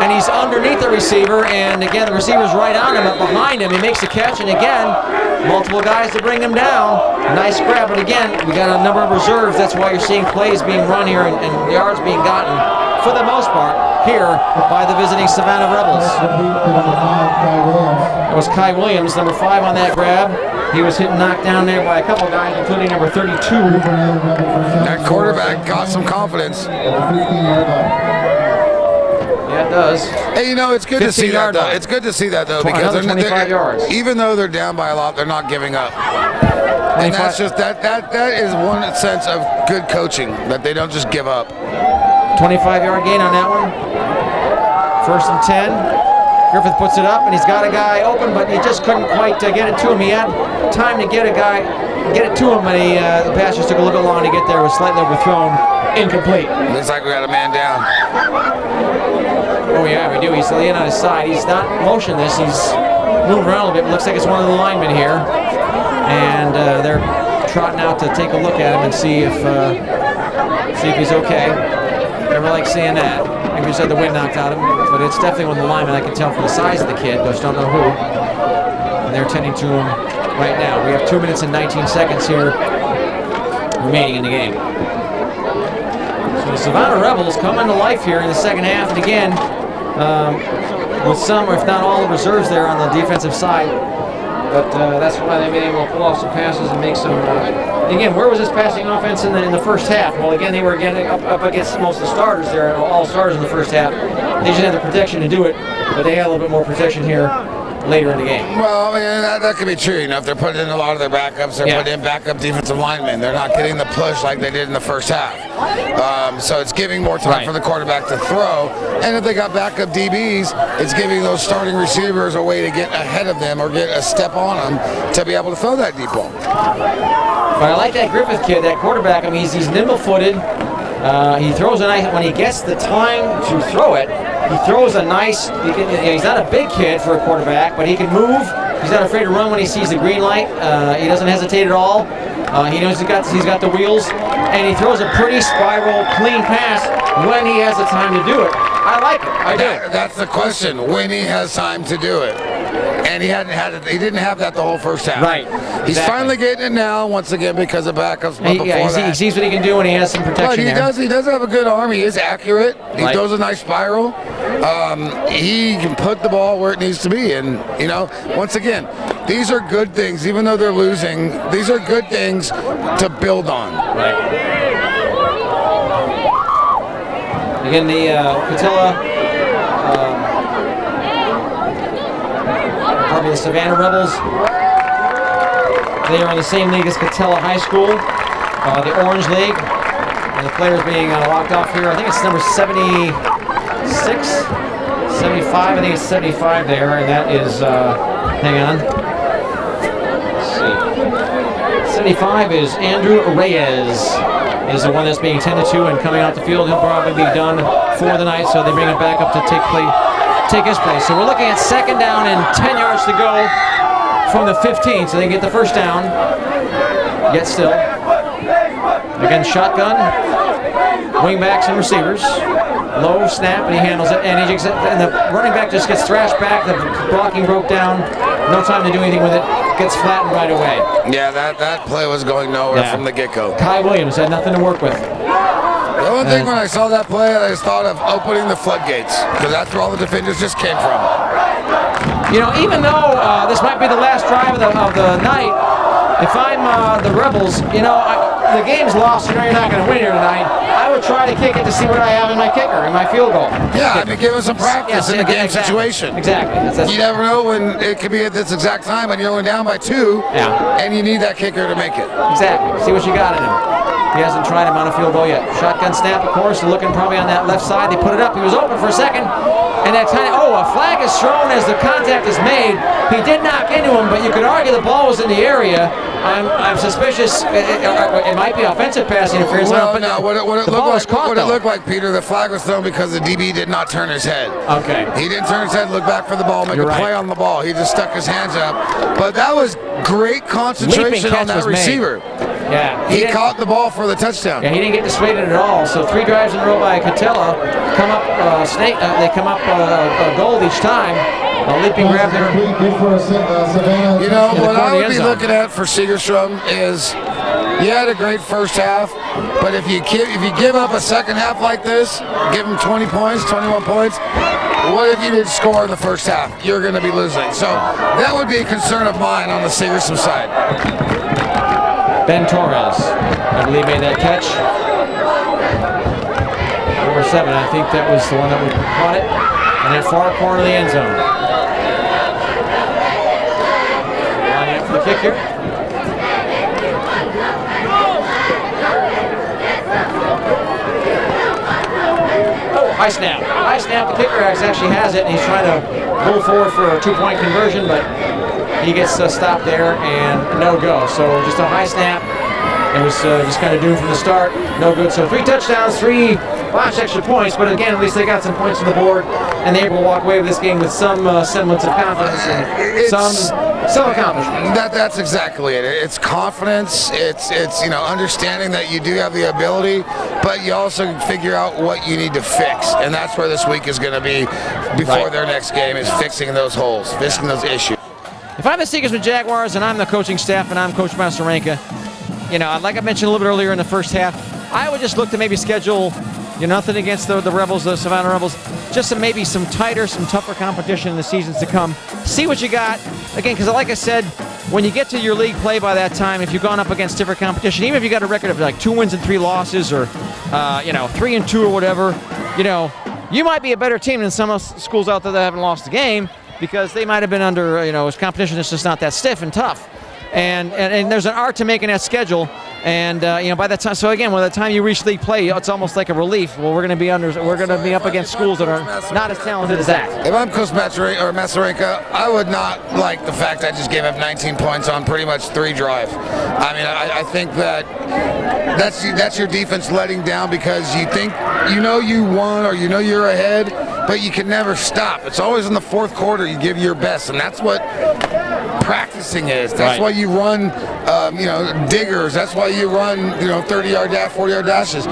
and he's underneath the receiver, and again, the receiver's right on him, but behind him. He makes the catch, and again, multiple guys to bring him down. Nice grab, but again, we got a number of reserves. That's why you're seeing plays being run here and yards being gotten, for the most part, here by the visiting Savannah Rebels. That was Kai Williams, number 5 on that grab. He was hit and knocked down there by a couple guys, including number 32. That quarterback got some confidence. Yeah, it does. Hey, you know, it's good to see that, though. It's good to see that, though, because another 25 yards. Even though they're down by a lot, they're not giving up. And that's just that is one sense of good coaching, that they don't just give up. 25-yard gain on that one. 1st and 10. Griffith puts it up, and he's got a guy open, but he just couldn't quite get it to him. He had time to get it to him, but the pass just took a little bit long to get there. It was slightly overthrown, incomplete. Looks like we got a man down. Oh yeah, we do. He's laying on his side. He's not motionless. He's moving around a little bit. Looks like it's one of the linemen here, and they're trotting out to take a look at him and see if he's okay. Never like seeing that. Like we said, the wind knocked out him, but it's definitely one of the linemen. I can tell from the size of the kid, just don't know who. And they're tending to him right now. We have 2 minutes and 19 seconds here remaining in the game. So the Savannah Rebels come into life here in the second half, and again, with some, or if not all, the reserves there on the defensive side. But that's why they've been able to pull off some passes and make some. Again, where was this passing offense in the first half? Well, again, they were up against most of the starters there, all starters in the first half. They just had the protection to do it, but they had a little bit more protection here later in the game. Well, I mean, that could be true. You know, if they're putting in a lot of their backups, they're putting in backup defensive linemen. They're not getting the push like they did in the first half. So it's giving more time for the quarterback to throw. And if they got backup DBs, it's giving those starting receivers a way to get ahead of them or get a step on them to be able to throw that deep ball. But I like that Griffith kid, that quarterback. I mean, he's nimble-footed. He throws a nice, when he gets the time to throw it, he throws a nice, he's not a big kid for a quarterback, but he can move. He's not afraid to run when he sees the green light. He doesn't hesitate at all. He knows he's got the wheels, and he throws a pretty spiral, clean pass when he has the time to do it. I like it. I do. That's the question, when he has time to do it. And he didn't have that the whole first half. Right. He's finally getting it now, once again, because of backups. But he sees what he can do when he has some protection there. He does have a good arm. He is accurate. He throws a nice spiral. He can put the ball where it needs to be. And, you know, once again, these are good things. Even though they're losing, these are good things to build on. Right. Again, the Catella, probably the Savannah Rebels. They are in the same league as Catella High School, the Orange League. And the players being locked off here. I think it's number 76, 75. I think it's 75 there, and that is, hang on. Let's see. 75 is Andrew Reyes. Is the one that's being tended to and coming out the field. He'll probably be done for the night, so they bring him back up to take his place. So we're looking at 2nd down and 10 yards to go from the 15, so they get the first down. Yet still. Again, shotgun, wingbacks and receivers. Low snap, and he handles it. And the running back just gets thrashed back. The blocking broke down. No time to do anything with it. Gets flattened right away. Yeah, that play was going nowhere from the get-go. Kai Williams had nothing to work with. The only thing when I saw that play, I just thought of opening the floodgates, because that's where all the defenders just came from. You know, even though this might be the last drive of the night, if I'm the Rebels, you know, the game's lost. You know you're not going to win here tonight. I would try to kick it to see what I have in my kicker, in my field goal. Yeah, I mean, give us some practice in a game situation. Exactly. You never know when it could be at this exact time when you're only down by 2, and you need that kicker to make it. Exactly. See what you got in him. He hasn't tried him on a field goal yet. Shotgun snap, of course, looking probably on that left side. They put it up. He was open for a second. And that time, a flag is thrown as the contact is made. He did knock into him, but you could argue the ball was in the area. I'm suspicious. It might be offensive pass interference. Well, no, what it looked like, Peter, the flag was thrown because the DB did not turn his head. Okay. He didn't turn his head, look back for the ball, make a play on the ball. He just stuck his hands up. But that was great concentration on that receiver. Yeah, he caught the ball for the touchdown. Yeah, he didn't get dissuaded at all. So 3 drives in a row by Catella come up. They come up gold each time. A leaping grab there. You know, what I would be looking at for Segerstrom is, you had a great first half, but if you give up a second half like this, give them 20 points, 21 points, what if you didn't score in the first half? You're going to be losing. So that would be a concern of mine on the Segerstrom side. Ben Torres, I believe, made that catch. Number 7, I think that was the one that we caught it. In that far corner of the end zone. Lining up for the kick here. Oh, high snap. High snap. The kicker actually has it, and he's trying to pull forward for a 2-point conversion, but he gets stopped there and no go. So just a high snap. It was just kind of doomed from the start. No good. So 3 touchdowns, 3 botched extra points, but again, at least they got some points on the board, and they were able to walk away with this game with some semblance of confidence and some accomplishment. That's exactly it. It's confidence. It's understanding that you do have the ability, but you also figure out what you need to fix, and that's where this week is going to be before their next game, is fixing those holes, fixing those issues. If I'm the Segersman Jaguars and I'm the coaching staff and I'm Coach Masarenka, like I mentioned a little bit earlier in the first half, I would just look to maybe schedule. Nothing against the Rebels, the Savannah Rebels. Just maybe some tighter, some tougher competition in the seasons to come. See what you got. Again, because like I said, when you get to your league play by that time, if you've gone up against different competition, even if you got a record of like 2 wins and 3 losses, or 3 and 2 or whatever, you might be a better team than some schools out there that haven't lost a game, because they might have been under competition that's just not that stiff and tough. And there's an art to making that schedule. And by that time, so again, by the time you reach league play, it's almost like a relief. Well, we're going to be up against schools that are not as talented as that. If I'm Coach Masarenka, I would not like the fact I just gave up 19 points on pretty much 3 drives. I mean, I think that's your defense letting down, because you think you won, or you're ahead, but you can never stop. It's always in the 4th quarter you give your best, and that's what practicing is. That's why you run, diggers. That's why you run, 30-yard dash, 40-yard dashes.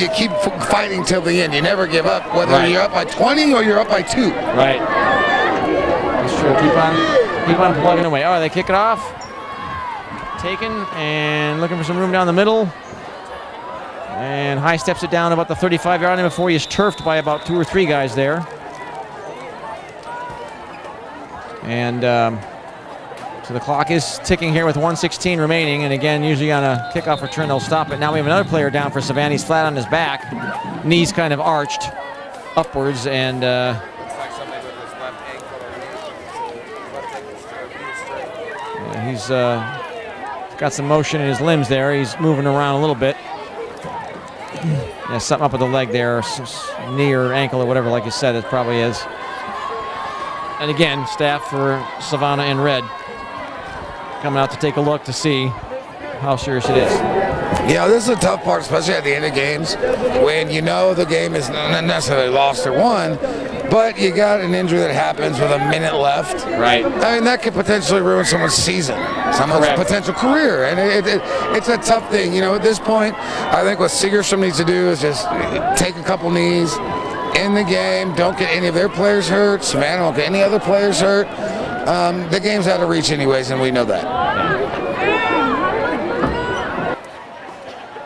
You keep fighting till the end. You never give up, whether you're up by 20 or you're up by 2. Right. That's true. Keep on plugging away. All right, they kick it off. Taken and looking for some room down the middle. And High steps it down about the 35-yard line before he is turfed by about 2 or 3 guys there. And so the clock is ticking here with 1:16 remaining. And again, usually on a kickoff return, they'll stop it. Now we have another player down for Savannah. He's flat on his back, knees kind of arched upwards, and he's got some motion in his limbs there. He's moving around a little bit. Yeah, something up with the leg there, knee or ankle or whatever, like you said, it probably is. And again, staff for Savannah in red coming out to take a look to see how serious it is. Yeah, this is a tough part, especially at the end of games, when the game is not necessarily lost or won, but you got an injury that happens with a minute left. Right. I mean, that could potentially ruin someone's season, someone's potential career, and it's a tough thing. At this point, I think what Segerstrom needs to do is just take a couple knees in the game. Don't get any of their players hurt. Savannah won't get any other players hurt. The game's out of reach anyways, and we know that.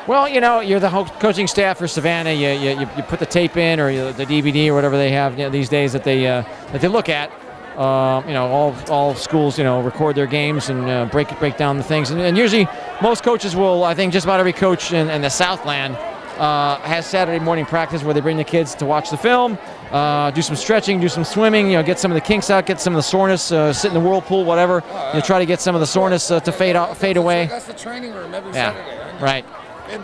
Well, you're the coaching staff for Savannah. You put the tape in, or the DVD or whatever they have these days that they look at. All schools record their games and break down the things. And usually most coaches will, I think just about every coach in the Southland has Saturday morning practice where they bring the kids to watch the film, do some stretching, do some swimming, get some of the kinks out, get some of the soreness, sit in the whirlpool, whatever. Try to get some of the soreness to fade away. That's the training room every Saturday. Right.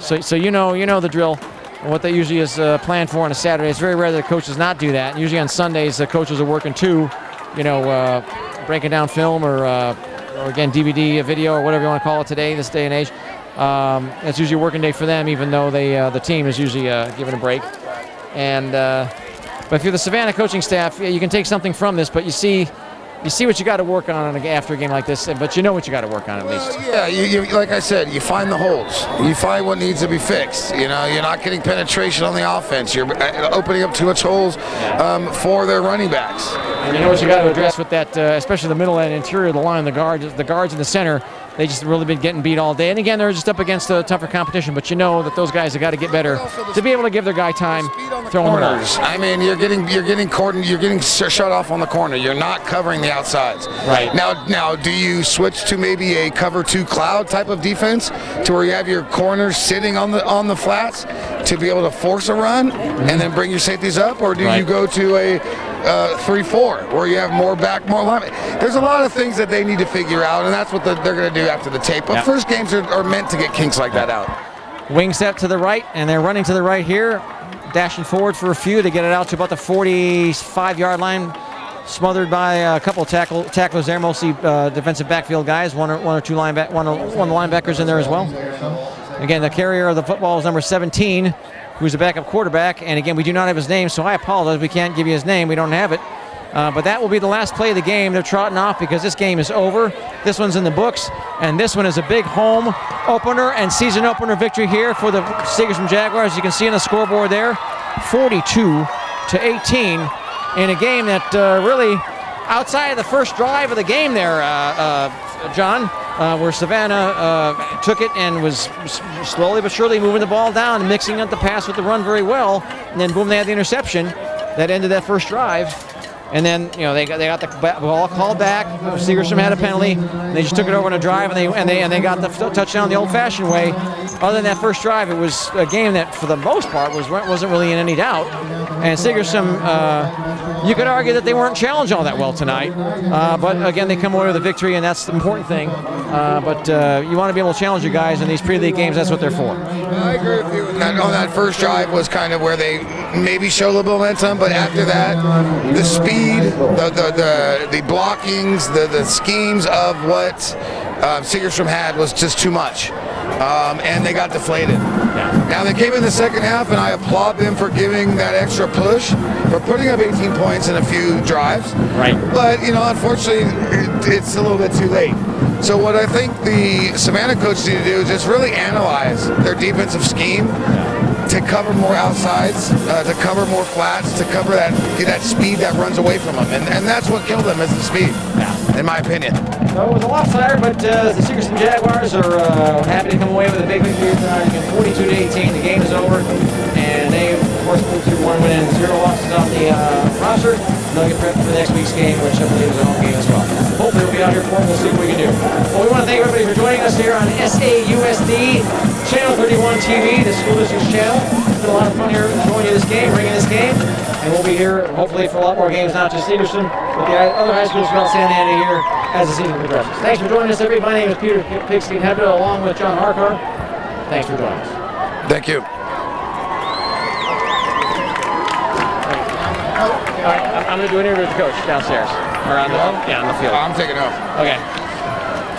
So you know the drill. What they usually is planned for on a Saturday. It's very rare that coaches not do that. Usually on Sundays, the coaches are working too, breaking down film or again DVD, video, or whatever you want to call it today, this day and age. It's usually a working day for them, even though the team is usually given a break. And but if you're the Savannah coaching staff, you can take something from this. But you see, you see what you got to work on after a game like this, but you know what you got to work on at least. Yeah, you like I said, you find the holes. You find what needs to be fixed. You know, you're not getting penetration on the offense. You're opening up too much holes for their running backs. And you know what you got to address with that, especially the middle and interior of the line, the guards in the center. They just really been getting beat all day. And again, they're just up against a tougher competition. But you know that those guys have got to get better to be able to give their guy time throwing corners. I mean, you're getting shut off on the corner. You're not covering the outsides. Right. Now, do you switch to maybe a cover 2 cloud type of defense, to where you have your corners sitting on the flats to be able to force a run and then bring your safeties up, or do you go to a 3-4 where you have more back, more line? There's a lot of things that they need to figure out, and that's what they're going to do after the tape. But first games are meant to get kinks like that out. Wing set to the right, and they're running to the right here, dashing forward for a few to get it out to about the 45-yard line, smothered by a couple of tacklers there, mostly defensive backfield guys, one or two one of the linebackers in there as well. Again, the carrier of the football is number 17, who's the backup quarterback. And again, we do not have his name, so I apologize. We can't give you his name. We don't have it. But that will be the last play of the game. They're trotting off because this game is over. This one's in the books, and this one is a big home opener and season opener victory here for the Segerstrom Jaguars. You can see on the scoreboard there, 42-18 in a game that really, outside of the first drive of the game there, John, where Savannah took it and was slowly but surely moving the ball down and mixing up the pass with the run very well, and then boom, they had the interception that ended that first drive. And then, you know, they got the ball called back. Segerstrom had a penalty. And they just took it over on a drive, and they got the touchdown the old-fashioned way. Other than that first drive, it was a game that, for the most part, wasn't really in any doubt. And Segerstrom, you could argue that they weren't challenged all that well tonight. But again, they come away with a victory, and that's the important thing. But you want to be able to challenge your guys in these pre-league games. That's what they're for. I agree with you. On that first drive was kind of where they maybe show a little momentum, but after that, the speed, the blockings, the schemes of what Segerstrom had was just too much, and they got deflated. Now they came in the second half, and I applaud them for giving that extra push, for putting up 18 points in a few drives. Right. But you know, unfortunately, it's a little bit too late. So what I think the Savannah coaches need to do is just really analyze their defensive scheme to cover more outsides, to cover more flats, to cover that speed that runs away from them. And that's what killed them, is the speed, in my opinion. So it was a lopsided, but the Segerstrom Jaguars are happy to come away with a big victory tonight. 42-18, the game is over. And they, of course, moved to 1 win and 0 losses on the roster. They'll get prepped for the next week's game, which I believe is a home game as well. Hopefully we'll be out here for it. We'll see what we can do. Well, we want to thank everybody for joining us here on SAUSD, Channel 31 TV, the school district's channel. It's been a lot of fun here showing you this game, bringing this game. And we'll be here, hopefully, for a lot more games, not just Segerstrom, but the other high schools throughout Santa Ana here as the season progresses. Thanks for joining us, everybody. My name is Peter Pigskin-Hebda, along with John Harkar. Thanks for joining us. Thank you. All right, I'm going to do an interview with the coach downstairs. Or on the field. I'm taking off. Okay.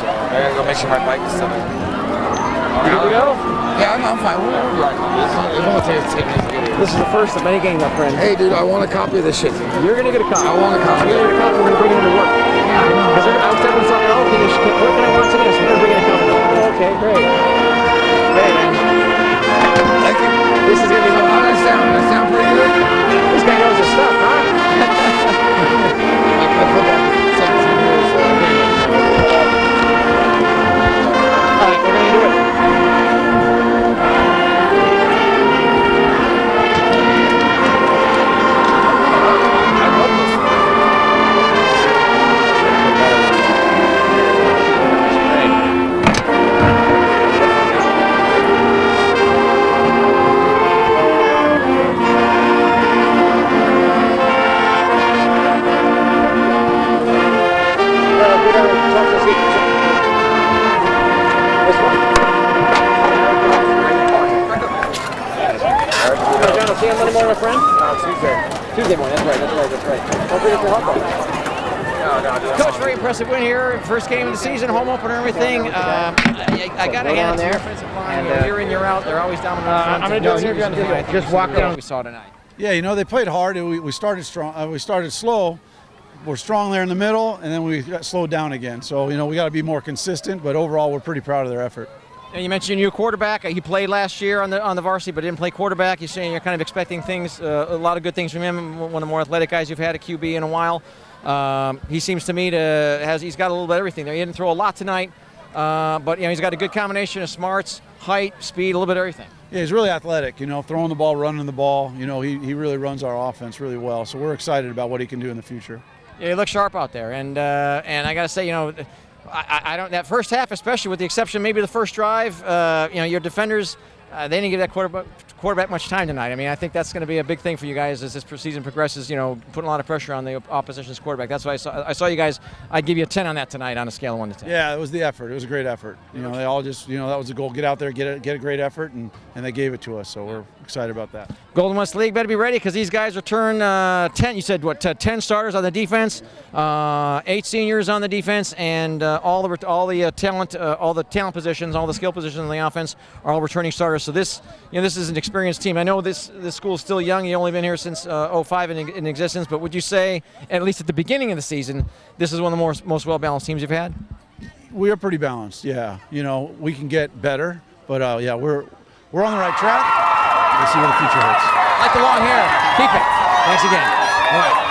So I gotta go make sure my bike is still in. You good to go? Yeah, I'm fine. It won't take 10 minutes to get here. This is the first of many games, my friend. Hey, dude, I want a copy of this shit. You're going to get a copy. I want a copy. You're going to get a copy. We're going to bring it into work. Yeah, I know. Because I was telling myself, oh, okay, what can I watch this? We're going to bring in a copy. Oh, okay, great. Great, man. Thank you. This is going to be How does that sound? Does that sound pretty good? This guy knows his stuff, huh? I football 17 years, so I'm pretty good. All right, we're going to do it. See you on Monday morning, my friend? Tuesday morning, that's right. Don't forget your hot dog. Coach, very impressive win here. First game of the season, home opener, everything. I got to hand it to your offensive line. Year in, year out, they're always dominant. I'm going to do an interview on the field. Just walk down. We saw tonight. Yeah, you know, they played hard. We started strong. We started slow, we're strong there in the middle, and then we got slowed down again. So, you know, we got to be more consistent, but overall we're pretty proud of their effort. And you mentioned your quarterback. He played last year on the varsity, but didn't play quarterback. You're saying you're kind of expecting things, a lot of good things from him. One of the more athletic guys you've had at QB in a while. He seems to me he's got a little bit of everything there. He didn't throw a lot tonight, but you know he's got a good combination of smarts, height, speed, a little bit of everything. Yeah, he's really athletic. You know, throwing the ball, running the ball. You know, he really runs our offense really well. So we're excited about what he can do in the future. Yeah, he looks sharp out there, and I got to say, you know. I don't. That first half, especially with the exception maybe the first drive, you know, your defenders, they didn't give that quarterback much time tonight. I mean, I think that's going to be a big thing for you guys as this season progresses. You know, putting a lot of pressure on the opposition's quarterback. That's why I saw you guys. I'd give you a 10 on that tonight on a scale of 1 to 10. Yeah, it was the effort. It was a great effort. You know, they all just, you know, that was the goal. Get out there, get a great effort, and they gave it to us. So we're excited about that. Golden West League better be ready because these guys return 10. You said what? 10 starters on the defense, 8 seniors on the defense, and all the talent positions, all the skill positions on the offense are all returning starters. So this is an experienced team. I know this school is still young. You've only been here since 05 in existence, but would you say, at least at the beginning of the season, this is one of the most well-balanced teams you've had? We are pretty balanced. Yeah, you know, we can get better, but yeah, we're on the right track. We'll see where the future holds. Like the long hair. Keep it. Thanks again. All right.